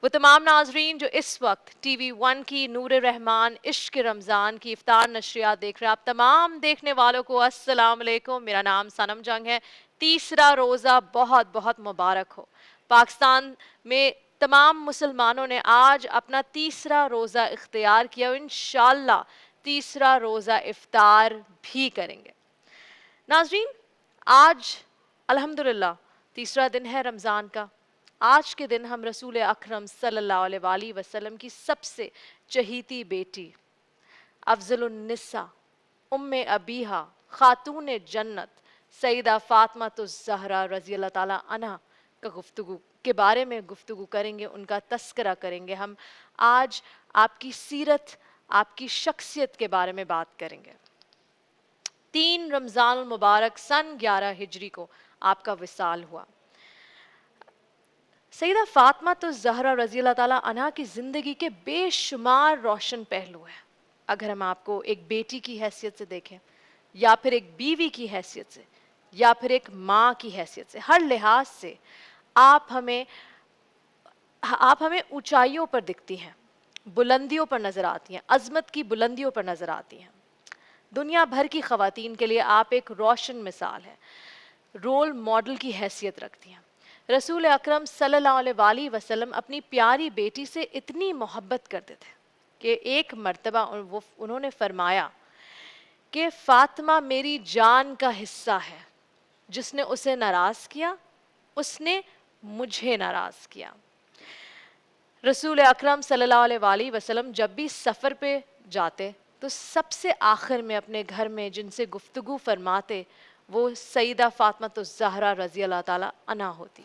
وہ تمام ناظرین جو اس وقت ٹی وی ون کی نور رحمان عشق رمضان کی افطار نشریات دیکھ رہے ہیں، آپ تمام دیکھنے والوں کو السلام علیکم۔ میرا نام سنم جنگ ہے۔ تیسرا روزہ بہت بہت مبارک ہو۔ پاکستان میں تمام مسلمانوں نے آج اپنا تیسرا روزہ اختیار کیا اور انشاءاللہ تیسرا روزہ افطار بھی کریں گے۔ ناظرین، آج الحمدللہ تیسرا دن ہے رمضان کا۔ آج کے دن ہم رسول اکرم صلی اللہ علیہ وآلہ وسلم کی سب سے چہیتی بیٹی، افضل النساء، ام ابیہا، خاتون جنت، سیدہ فاطمہ الزہرا رضی اللہ تعالی عنہ کے بارے میں گفتگو کریں گے، ان کا تذکرہ کریں گے۔ ہم آج آپ کی سیرت، آپ کی شخصیت کے بارے میں بات کریں گے۔ 3 رمضان المبارک سن 11 ہجری کو آپ کا وصال ہوا۔ سیدہ فاطمہ الزہرا رضی اللہ تعالیٰ عنہ کی زندگی کے بے شمار روشن پہلو ہیں۔ اگر ہم آپ کو ایک بیٹی کی حیثیت سے دیکھیں، یا پھر ایک بیوی کی حیثیت سے، یا پھر ایک ماں کی حیثیت سے، ہر لحاظ سے آپ ہمیں اونچائیوں پر دکھتی ہیں، بلندیوں پر نظر آتی ہیں، عظمت کی بلندیوں پر نظر آتی ہیں۔ دنیا بھر کی خواتین کے لیے آپ ایک روشن مثال ہیں، رول ماڈل کی حیثیت رکھتی ہیں۔ رسول اکرم صلی اللہ علیہ وآلہ وسلم اپنی پیاری بیٹی سے اتنی محبت کرتے تھے کہ ایک مرتبہ انہوں نے فرمایا کہ فاطمہ میری جان کا حصہ ہے، جس نے اسے ناراض کیا اس نے مجھے ناراض کیا۔ رسول اکرم صلی اللہ علیہ وآلہ وسلم جب بھی سفر پہ جاتے تو سب سے آخر میں اپنے گھر میں جن سے گفتگو فرماتے وہ سیدہ فاطمہ الزہرا رضی اللہ تعالیٰ عنہ ہوتی،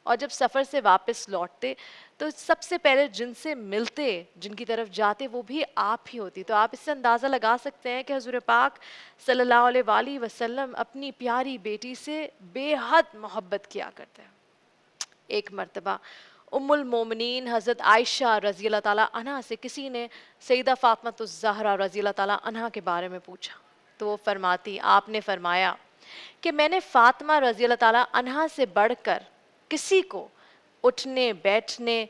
اور جب سفر سے واپس لوٹتے تو سب سے پہلے جن سے ملتے، جن کی طرف جاتے، وہ بھی آپ ہی ہوتی۔ تو آپ اس سے اندازہ لگا سکتے ہیں کہ حضور پاک صلی اللہ علیہ وآلہ وسلم اپنی پیاری بیٹی سے بے حد محبت کیا کرتے ہیں۔ ایک مرتبہ ام المومنین حضرت عائشہ رضی اللہ تعالیٰ عنہ سے کسی نے سیدہ فاطمہ الزہرا رضی اللہ تعالیٰ عنہ کے بارے میں پوچھا، تو وہ فرماتی، آپ نے فرمایا کہ میں نے فاطمہ رضی اللہ تعالیٰ عنہ سے بڑھ کر کسی کو اٹھنے بیٹھنے،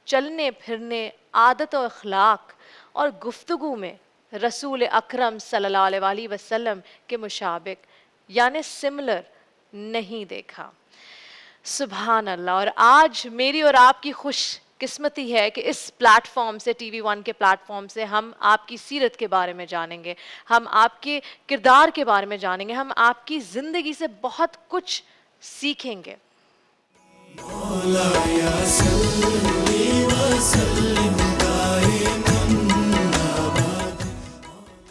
چلنے پھرنے، عادت و اخلاق اور گفتگو میں رسول اکرم صلی اللہ علیہ وآلہ وسلم کے مشابق یعنی سملر نہیں دیکھا۔ سبحان اللہ۔ اور آج میری اور آپ کی خوش قسمتی ہے کہ اس پلیٹ فارم سے، ٹی وی ون کے پلیٹ فارم سے، ہم آپ کی سیرت کے بارے میں جانیں گے، ہم آپ کے کردار کے بارے میں جانیں گے، ہم آپ کی زندگی سے بہت کچھ سیکھیں گے۔